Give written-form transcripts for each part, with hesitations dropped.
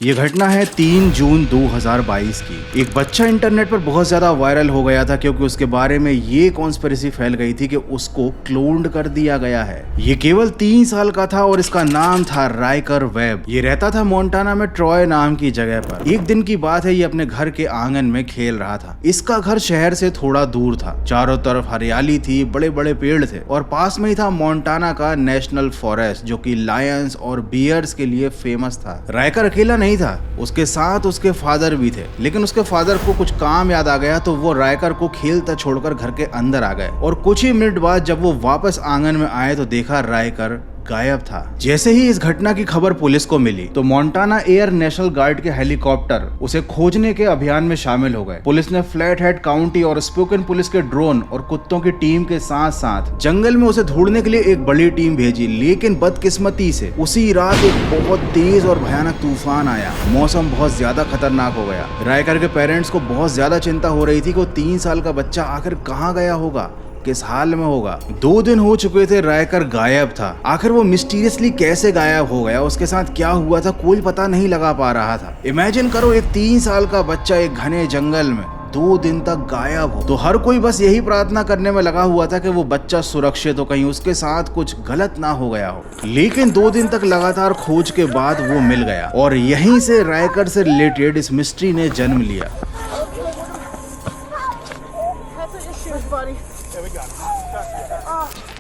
ये घटना है 3 जून 2022 की। एक बच्चा इंटरनेट पर बहुत ज्यादा वायरल हो गया था क्योंकि उसके बारे में ये कॉन्स्पिरेसी फैल गई थी कि उसको क्लोन्ड कर दिया गया है। ये केवल 3 साल का था और इसका नाम था राइकर वेब। ये रहता था मोंटाना में ट्रॉय नाम की जगह पर। एक दिन की बात है, ये अपने घर के आंगन में खेल रहा था। इसका घर शहर से थोड़ा दूर था। चारों तरफ हरियाली थी, बड़े बड़े पेड़ थे और पास में ही था मोंटाना का नेशनल फॉरेस्ट जो कि लायंस और बियर्स के लिए फेमस था। राइकर अकेला नहीं था, उसके साथ उसके फादर भी थे। लेकिन उसके फादर को कुछ काम याद आ गया तो वो राइकर को खेलता छोड़कर घर के अंदर आ गए और कुछ ही मिनट बाद जब वो वापस आंगन में आए तो देखा राइकर गायब था। जैसे ही इस घटना की खबर पुलिस को मिली तो मोंटाना एयर नेशनल गार्ड के हेलीकॉप्टर उसे खोजने के अभियान में शामिल हो गए। पुलिस ने फ्लैट हेड काउंटी और स्पोकन पुलिस के ड्रोन और कुत्तों की टीम के साथ साथ जंगल में उसे ढूंढने के लिए एक बड़ी टीम भेजी। लेकिन बदकिस्मती से उसी रात एक बहुत तेज और भयानक तूफान आया। मौसम बहुत ज्यादा खतरनाक हो गया। राइकर के पेरेंट्स को बहुत ज्यादा चिंता हो रही थी कि वो 3 साल का बच्चा आखिर कहाँ गया होगा, किस हाल में होगा। 2 दिन हो चुके थे, राइकर गायब था। आखिर वो मिस्टीरियसली कैसे गायब हो गया, उसके साथ क्या हुआ था, कोई पता नहीं लगा पा रहा था। इमेजिन करो, एक 3 साल का बच्चा एक घने जंगल में 2 दिन तक गायब हो। तो हर कोई बस यही प्रार्थना करने में लगा हुआ था कि वो बच्चा सुरक्षित हो, कहीं उसके साथ कुछ गलत ना हो गया हो। लेकिन 2 दिन तक लगातार खोज के बाद वो मिल गया और यहीं से राइकर से रिलेटेड इस मिस्ट्री ने जन्म लिया।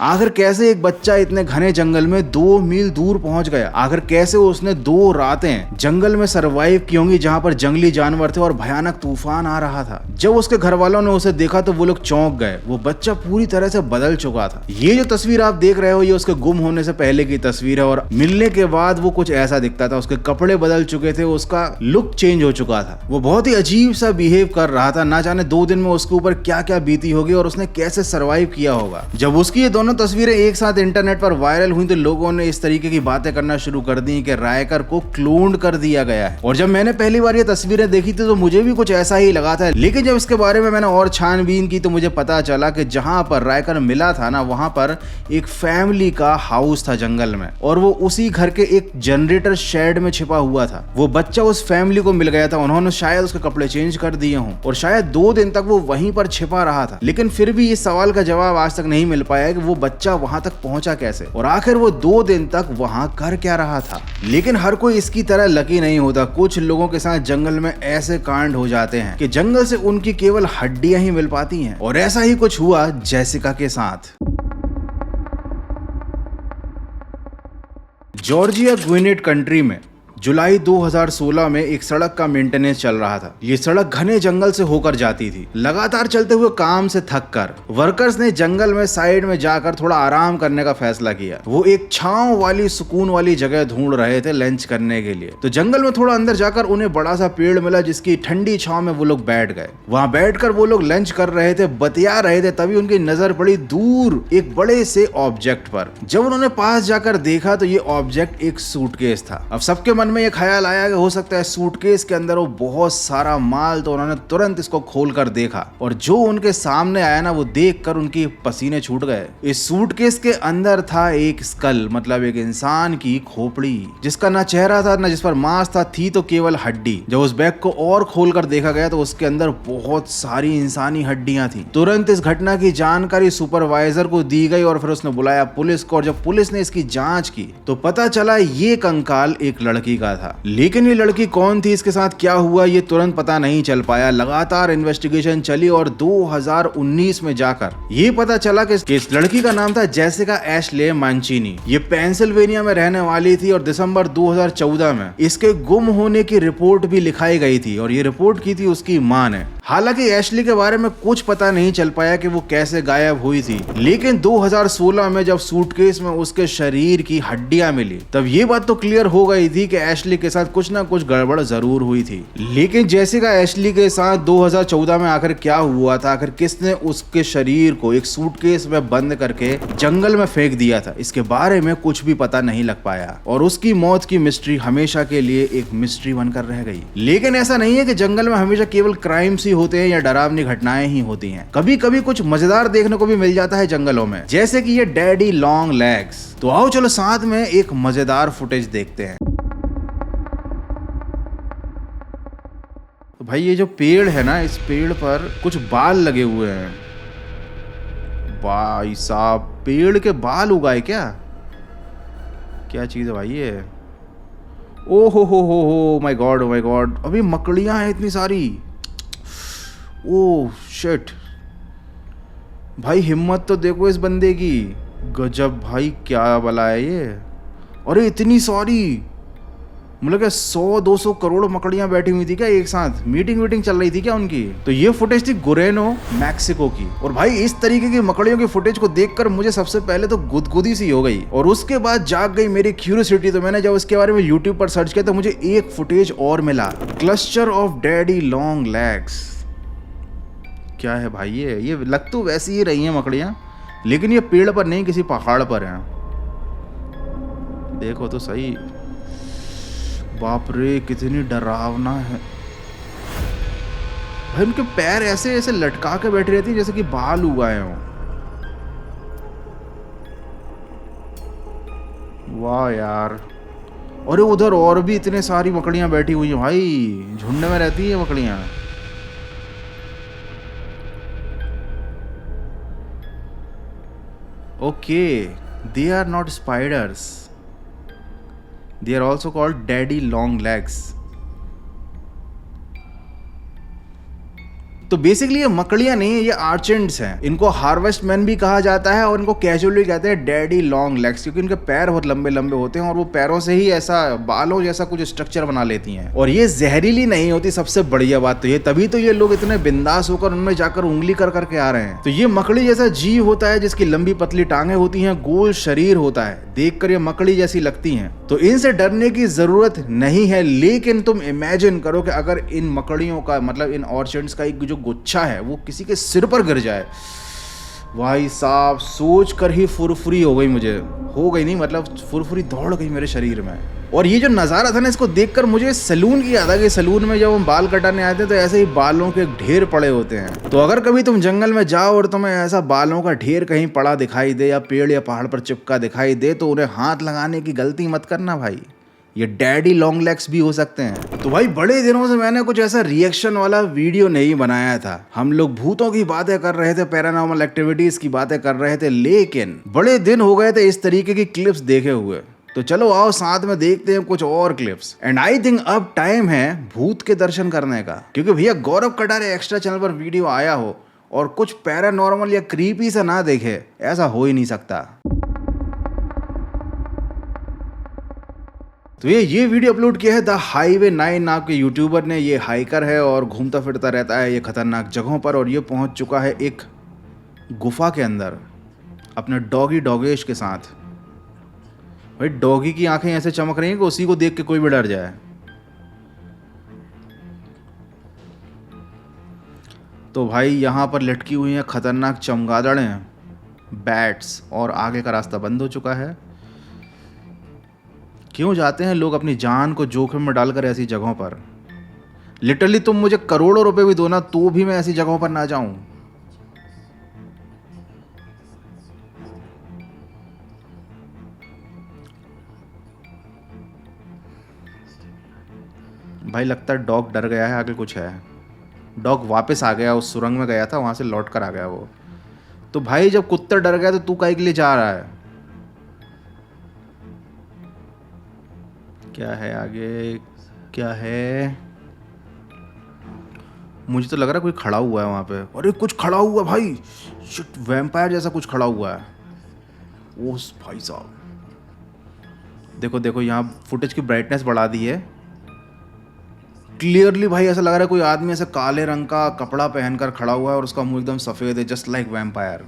आखिर कैसे एक बच्चा इतने घने जंगल में 2 मील दूर पहुंच गया? आखिर कैसे उसने 2 रातें जंगल में सरवाइव की होंगी जहां पर जंगली जानवर थे और भयानक तूफान आ रहा था? जब उसके घर वालों ने उसे देखा तो वो लोग चौंक गए। वो बच्चा पूरी तरह से बदल चुका था। ये जो तस्वीर आप देख रहे हो ये उसके गुम होने से पहले की तस्वीर है और मिलने के बाद वो कुछ ऐसा दिखता था। उसके कपड़े बदल चुके थे, उसका लुक चेंज हो चुका था। वो बहुत ही अजीब सा बिहेव कर रहा था। ना जाने 2 दिन में उसके ऊपर क्या क्या बीती होगी और उसने कैसे सर्वाइव किया होगा। जब उसकी ये दोनों तस्वीरें एक साथ इंटरनेट पर वायरल हुई तो लोगों ने इस तरीके की बातें करना शुरू कर दी कि राइकर को क्लोन्ड कर दिया गया है। और जब मैंने पहली बार ये तस्वीरें देखी थी तो मुझे भी कुछ ऐसा ही लगा था। लेकिन जब इसके बारे में मैंने और छानबीन की तो मुझे पता चला कि जहां पर राइकर मिला था ना, वहां पर एक फैमिली का हाउस था जंगल में और वो उसी घर के एक जनरेटर शेड में छिपा हुआ था। वो बच्चा उस फैमिली को मिल गया था। उन्होंने शायद उसके कपड़े चेंज कर दिए हों और शायद 2 दिन तक वो वहीं पर छिपा रहा था। लेकिन फिर भी इस सवाल का जवाब आज तक नहीं मिल पाया कि वो बच्चा वहां तक पहुंचा कैसे और आखिर वो 2 दिन तक वहां कर क्या रहा था। लेकिन हर कोई इसकी तरह लकी नहीं होता। कुछ लोगों के साथ जंगल में ऐसे कांड हो जाते हैं कि जंगल से उनकी केवल हड्डियां ही मिल पाती हैं और ऐसा ही कुछ हुआ जेसिका के साथ। जॉर्जिया ग्विनेट कंट्री में जुलाई 2016 में एक सड़क का मेंटेनेंस चल रहा था। ये सड़क घने जंगल से होकर जाती थी। लगातार चलते हुए काम से थककर वर्कर्स ने जंगल में साइड में जाकर थोड़ा आराम करने का फैसला किया। वो एक छांव वाली सुकून वाली जगह ढूंढ रहे थे लंच करने के लिए। तो जंगल में थोड़ा अंदर जाकर उन्हें बड़ा सा पेड़ मिला जिसकी ठंडी छांव में वो लोग बैठ गए। वहां बैठकर वो लोग लंच कर रहे थे, बतिया रहे थे। तभी उनकी नजर पड़ी दूर एक बड़े से ऑब्जेक्ट पर। जब उन्होंने पास जाकर देखा तो ये ऑब्जेक्ट एक सूटकेस था। अब सबके में ये ख्याल आया कि हो सकता है सूटकेस के अंदर वो बहुत सारा माल। तो उन्होंने तुरंत इसको खोलकर देखा और जो उनके सामने आया ना, वो देखकर उनकी पसीने छूट गए। इस सूटकेस के अंदर था एक स्कल, मतलब एक इंसान की खोपड़ी जिसका ना चेहरा था ना जिस पर मांस था, थी तो केवल हड्डी। जब उस बैग को और खोलकर देखा गया तो उसके अंदर बहुत सारी इंसानी हड्डियां थी। तुरंत इस घटना की जानकारी सुपरवाइजर को दी गई और फिर उसने बुलाया पुलिस को। और जब पुलिस ने इसकी जांच की तो पता चला ये कंकाल एक लड़की का था। लेकिन ये लड़की कौन थी, इसके साथ क्या हुआ, ये तुरंत पता नहीं चल पाया। लगातार इन्वेस्टिगेशन चली और 2019 में जाकर ये पता चला कि इस लड़की का नाम था जेसिका एशले मांचिनी। ये पेंसिल्वेनिया में रहने वाली थी और दिसंबर 2014 में इसके गुम होने की रिपोर्ट भी लिखाई गई थी और ये रिपोर्ट की थी उसकी मां ने। हालांकि एशली के बारे में कुछ पता नहीं चल पाया कि वो कैसे गायब हुई थी। लेकिन 2016 में जब सूटकेस में उसके शरीर की हड्डियां मिली तब ये बात तो क्लियर हो गई थी कि एशली के साथ कुछ ना कुछ गड़बड़ जरूर हुई थी। लेकिन जेसिका एशली के साथ 2014 में आखिर क्या हुआ था, आखिर किसने उसके शरीर को एक सूटकेस में बंद करके जंगल में फेंक दिया था, इसके बारे में कुछ भी पता नहीं लग पाया और उसकी मौत की मिस्ट्री हमेशा के लिए एक मिस्ट्री बनकर रह गई। लेकिन ऐसा नहीं है कि जंगल में हमेशा केवल क्राइम्स ही होते हैं या डरावनी घटनाएं ही होती हैं। कभी कभी कुछ मजेदार देखने को भी मिल जाता है जंगलों में, जैसे कि ये डैडी लॉन्ग लेग्स। तो आओ चलो साथ में एक मजेदार फुटेज देखते हैं। तो भाई ये जो पेड़ है ना, इस पेड़ पर कुछ बाल लगे हुए हैं। भाई साहब, पेड़ के बाल उगाए क्या? क्या चीज़ है भाई ये? ओ हो my God, oh my God, अभी मकड़ियाँ हैं इतनी सारी। ओह शिट, भाई हिम्मत तो देखो इस बंदे की, गजब भाई, क्या बला है ये। अरे इतनी सारी, मतलब क्या 100-200 करोड़ मकड़ियां बैठी हुई थी क्या एक साथ? मीटिंग चल रही थी क्या उनकी? तो ये फुटेज थी गुरेनो मैक्सिको की। और भाई इस तरीके की मकड़ियों की फुटेज को देखकर मुझे सबसे पहले तो गुदगुदी सी हो गई, और उसके बाद जाग गई मेरी क्यूरियोसिटी। तो मैंने जब उसके बारे में यूट्यूब पर सर्च किया तो मुझे एक फुटेज और मिला, cluster of daddy long legs. क्या है भाई ये लग तो वैसी ही रही है मकड़ियां, लेकिन ये पेड़ पर नहीं, किसी पहाड़ पर है। देखो तो सही, बाप रे कितनी डरावना है भाई। उनके पैर ऐसे ऐसे लटका के बैठी रहती है जैसे कि बाल उगाए हों। वाह यार। अरे उधर और भी इतने सारी मकड़ियां बैठी हुई हैं भाई, झुंड में रहती है मकड़ियां। Okay, they are not spiders, they are also called daddy long legs। तो बेसिकली ये मकड़ियां नहीं है, ये आर्चेंट्स हैं। इनको हार्वेस्ट मैन भी कहा जाता है और इनको कैजुअली कहते हैं डैडी लॉन्ग लेग्स, क्योंकि इनके पैर बहुत लंबे लंबे होते हैं और वो पैरों से ही ऐसा बालों जैसा कुछ स्ट्रक्चर बना लेती हैं। और ये जहरीली नहीं होती, सबसे बढ़िया बात तो ये, तभी तो ये लोग इतने बिंदास होकर उनमें जाकर उंगली कर करके आ रहे हैं। तो ये मकड़ी जैसा जीव होता है जिसकी लंबी पतली टांगे होती हैं, गोल शरीर होता है, देखकर ये मकड़ी जैसी लगती हैं। तो इनसे डरने की जरूरत नहीं है, लेकिन तुम इमेजिन करो कि अगर इन मकड़ियों का, मतलब इन ऑर्चिड्स का एक जो गुच्छा है वो किसी के सिर पर गिर जाए, भाई साहब सोच कर ही फुरफुरी हो गई मुझे, हो गई नहीं मतलब फुरफुरी दौड़ गई मेरे शरीर में। और ये जो नज़ारा था ना, इसको देखकर मुझे सैलून की याद आ गई। सैलून में जब हम बाल कटाने आते हैं तो ऐसे ही बालों के ढेर पड़े होते हैं। तो अगर कभी तुम जंगल में जाओ और तुम्हें ऐसा बालों का ढेर कहीं पड़ा दिखाई दे या पेड़ या पहाड़ पर चिपका दिखाई दे, तो उन्हें हाथ लगाने की गलती मत करना भाई, ये डैडी लॉन्ग लेग्स भी हो सकते हैं। तो भाई बड़े दिनों से मैंने कुछ ऐसा रिएक्शन वाला वीडियो नहीं बनाया था। हम लोग भूतों की बातें कर रहे थे, पैरानॉर्मल एक्टिविटीज की बातें कर रहे थे, लेकिन बड़े दिन हो गए थे इस तरीके की क्लिप्स देखे हुए। तो चलो आओ साथ में देखते हैं कुछ और क्लिप्स। एंड आई थिंक अब टाइम है भूत के दर्शन करने का, क्योंकि भैया गौरव कटारे एक्स्ट्रा चैनल पर वीडियो आया हो और कुछ पैरानॉर्मल या क्रीपी सा ना देखे, ऐसा हो ही नहीं सकता। तो ये वीडियो अपलोड किया है द हाईवे 9 नाम के यूट्यूबर ने। ये हाइकर है और घूमता फिरता रहता है ये खतरनाक जगहों पर, और ये पहुंच चुका है एक गुफा के अंदर अपने डॉगी डॉगेश के साथ। भाई डॉगी की आंखें ऐसे चमक रही हैं कि उसी को देख के कोई भी डर जाए। तो भाई यहाँ पर लटकी हुई हैं खतरनाक चमगादड़ें, बैट्स, और आगे का रास्ता बंद हो चुका है। क्यों जाते हैं लोग अपनी जान को जोखिम में डालकर ऐसी जगहों पर? लिटरली तुम मुझे करोड़ों रुपए भी दो ना, तो भी मैं ऐसी जगहों पर ना जाऊं। भाई लगता है डॉग डर गया है, आगे कुछ है। डॉग वापस आ गया, उस सुरंग में गया था, वहां से लौट कर आ गया वो। तो भाई जब कुत्ता डर गया तो तू काहे के लिए जा रहा है? क्या है आगे, क्या है? मुझे तो लग रहा है कोई खड़ा हुआ है वहाँ पे। अरे कुछ खड़ा हुआ भाई, शिट, वैम्पायर जैसा कुछ खड़ा हुआ है। ओह भाई साहब, देखो देखो, यहाँ फुटेज की ब्राइटनेस बढ़ा दी है। क्लियरली भाई ऐसा लग रहा है कोई आदमी ऐसे काले रंग का कपड़ा पहनकर खड़ा हुआ है और उसका मुंह एकदम सफ़ेद है, जस्ट लाइक वैम्पायर।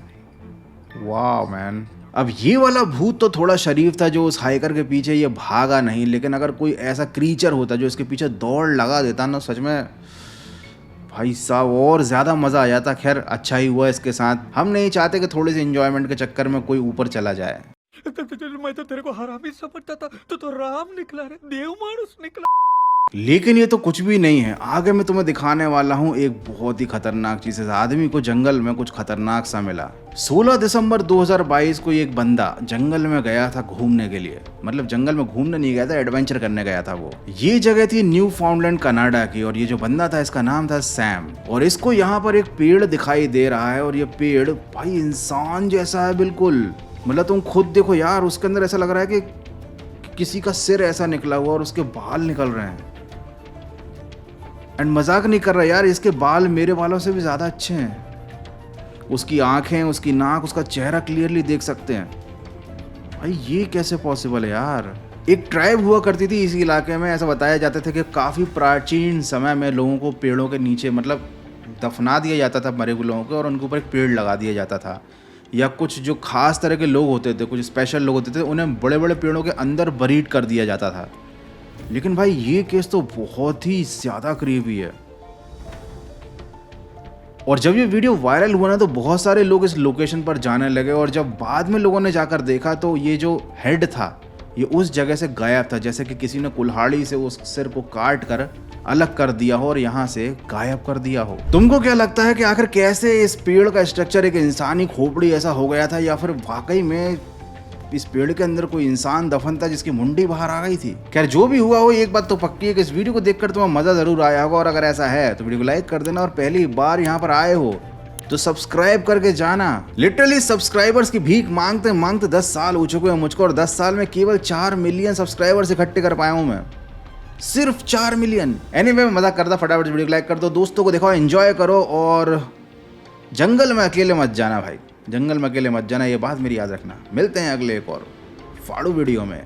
वाह मैन। अब ये वाला भूत तो थोड़ा शरीफ था जो उस हाइकर के पीछे ये भागा नहीं, लेकिन अगर कोई ऐसा क्रीचर होता जो इसके पीछे दौड़ लगा देता ना, सच में भाई साहब और ज़्यादा मज़ा आ जाता। खैर अच्छा ही हुआ इसके साथ। हम नहीं चाहते कि थोड़ी सी एंजॉयमेंट के चक्कर में कोई ऊपर चला जाए। मैं तो तेरे को हरामी समझता था, तो राम निकला रे, देव मानुस निकला। लेकिन ये तो कुछ भी नहीं है, आगे मैं तुम्हें दिखाने वाला हूँ एक बहुत ही खतरनाक चीज। इस आदमी को जंगल में कुछ खतरनाक सा मिला। 16 दिसंबर 2022 को एक बंदा जंगल में गया था घूमने के लिए, मतलब जंगल में घूमने नहीं गया था, एडवेंचर करने गया था वो। ये जगह थी न्यू फाउंडलैंड कनाडा की, और ये जो बंदा था इसका नाम था सैम। और इसको यहाँ पर एक पेड़ दिखाई दे रहा है, और ये पेड़ भाई इंसान जैसा है बिल्कुल। मतलब तुम खुद देखो यार, उसके अंदर ऐसा लग रहा है कि किसी का सिर ऐसा निकला हुआ और उसके बाल निकल रहे हैं। एंड मजाक नहीं कर रहा यार, इसके बाल मेरे बालों से भी ज़्यादा अच्छे हैं। उसकी आंखें, उसकी नाक, उसका चेहरा क्लियरली देख सकते हैं। भाई ये कैसे पॉसिबल है यार। एक ट्राइब हुआ करती थी इस इलाके में, ऐसा बताया जाता था कि काफ़ी प्राचीन समय में लोगों को पेड़ों के नीचे मतलब दफना दिया जाता था मरे हुए लोगों को, और उनके ऊपर एक पेड़ लगा दिया जाता था। या कुछ जो खास तरह के लोग होते थे, कुछ स्पेशल लोग होते थे, उन्हें बड़े बड़े पेड़ों के अंदर बरीड कर दिया जाता था। लेकिन भाई ये केस तो बहुत ही ज्यादा क्रीपी है। और जब ये वीडियो वायरल हुआ ना, तो बहुत सारे लोग इस लोकेशन पर जाने लगे, और जब बाद में लोगों ने जाकर देखा तो ये जो हेड था ये उस जगह से गायब था, जैसे कि किसी ने कुल्हाड़ी से उस सिर को काट कर अलग कर दिया हो और यहाँ से गायब कर दिया हो। तुमको क्या लगता है कि आखिर कैसे इस पेड़ का स्ट्रक्चर एक इंसानी खोपड़ी ऐसा हो गया था, या फिर वाकई में इस पेड़ के अंदर कोई इंसान दफन था जिसकी मुंडी बाहर आ गई थी? खैर जो भी हुआ हो, एक बात तो पक्की है कि इस वीडियो को देखकर तुम्हें मजा जरूर आया होगा, और अगर ऐसा है तो वीडियो को लाइक कर देना, और पहली बार यहाँ पर आए हो तो सब्सक्राइब करके जाना। लिटरली सब्सक्राइबर्स की भीख मांगते मांगते 10 साल हो चुके हैं मुझको, और 10 साल में केवल 4 मिलियन सब्सक्राइबर्स इकट्ठे कर पाया हूँ मैं, सिर्फ 4 मिलियन। एनीवे मैं मजाक करता, फटाफट वीडियो को लाइक कर दो, दोस्तों को दिखाओ, एंजॉय करो, और जंगल में अकेले मत जाना भाई, जंगल में अकेले मत जाना, ये बात मेरी याद रखना। मिलते हैं अगले एक और फाड़ू वीडियो में।